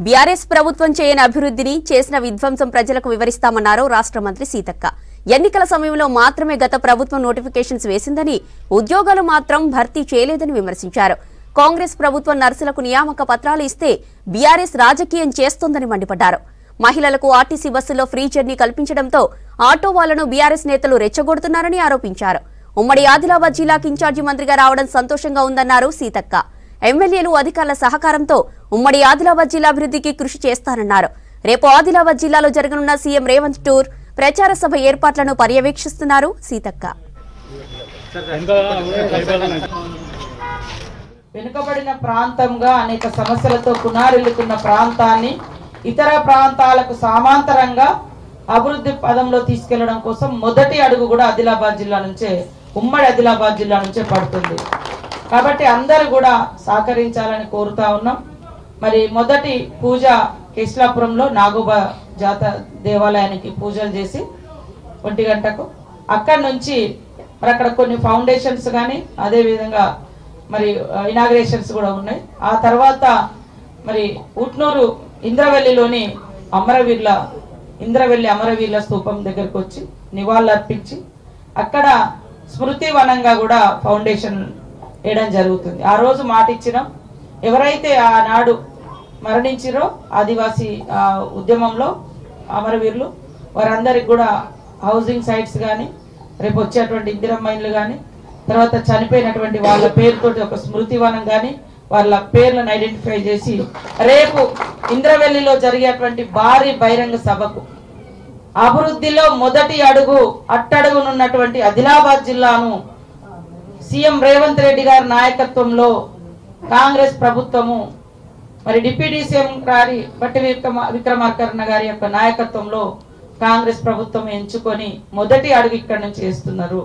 BRS ప్రభుత్వం చేయని అభివృద్ధిని చేసిన విధ్వంసం ప్రజలకు వివరిస్తామన్నారు రాష్ట్ర మంత్రి సీతక్క. ఎన్నికల సమయంలో మాత్రమే గత ప్రభుత్వం నోటిఫికేషన్స్ వేసిందని, ఉద్యోగాలు మాత్రం భర్తీ చేయలేదని విమర్శించారు. కాంగ్రెస్ ప్రభుత్వం నర్సులకు నియామక పత్రాలు ఇస్తే బీఆర్ఎస్ రాజకీయం చేస్తోందని మండిపడ్డారు. మహిళలకు ఆర్టీసీ బస్సుల్లో ఫ్రీ జర్నీ కల్పించడంతో ఆటో వాళ్లను బీఆర్ఎస్ నేతలు రెచ్చగొడుతున్నారని ఆరోపించారు. ఉమ్మడి ఆదిలాబాద్ జిల్లాకు ఇన్ఛార్జి మంత్రిగా రావడం సంతోషంగా ఉందన్నారు సీతక్క. ఎమ్మెల్యేలు అధికారుల సహకారంతో ఉమ్మడి ఆదిలాబాద్ జిల్లా అభివృద్ధికి కృషి చేస్తానన్నారు. రేపు ఆదిలాబాద్ జిల్లాలో జరగనున్న సీఎం రేవంత్ టూర్ ప్రచార సభ ఏర్పాట్లను పర్యవేక్షిస్తున్నారు సీతక్క. వెనుకబడిన ప్రాంతంగా అనేక సమస్యలతో పునారిల్లుతున్న ప్రాంతాన్ని ఇతర ప్రాంతాలకు సమాంతరంగా అభివృద్ధి పదంలో తీసుకెళ్లడం కోసం మొదటి అడుగు కూడా ఆదిలాబాద్ జిల్లా నుంచే, ఉమ్మడి ఆదిలాబాద్ జిల్లా నుంచే పడుతుంది. కాబట్టి అందరూ కూడా సహకరించాలని కోరుతా ఉన్నాం. మరి మొదటి పూజ కేశలాపురంలో నాగోబా జాత దేవాలయానికి పూజలు చేసి 1 గంటకు అక్కడి నుంచి మరి అక్కడ కొన్ని ఫౌండేషన్స్ కానీ అదేవిధంగా మరి ఇనాగ్రేషన్స్ కూడా ఉన్నాయి. ఆ తర్వాత మరి ఉట్నూరు ఇంద్రవెల్లిలోని ఇంద్రవెల్లి అమరవీరుల స్తూపం దగ్గరకు వచ్చి నివాళులు అర్పించి అక్కడ స్మృతి వనంగా కూడా ఫౌండేషన్ వేయడం జరుగుతుంది. ఆ రోజు మాట ఇచ్చినాం, ఎవరైతే ఆనాడు మరణించిరో ఆదివాసీ ఉద్యమంలో అమరవీరులు వారందరికి కూడా హౌసింగ్ సైట్స్ కానీ, రేపు వచ్చేటువంటి ఇందిరమ్మ ఇళ్ళు కానీ, తర్వాత చనిపోయినటువంటి వాళ్ళ పేరుతోటి ఒక స్మృతివనం కానీ వాళ్ళ పేర్లను ఐడెంటిఫై చేసి రేపు ఇంద్రవెల్లిలో జరిగేటువంటి భారీ బహిరంగ సభకు అభివృద్ధిలో మొదటి అడుగు అట్టడుగునున్నటువంటి ఆదిలాబాద్ జిల్లాను సీఎం రేవంత్ రెడ్డి గారి నాయకత్వంలో కాంగ్రెస్ ప్రభుత్వము మరి డిప్యూటీ సీఎం గారి బట్టి విక్రమార్కన్న గారి యొక్క నాయకత్వంలో కాంగ్రెస్ ప్రభుత్వం ఎంచుకొని మొదటి అడుగు ఇక్కడి నుంచి వేస్తున్నారు.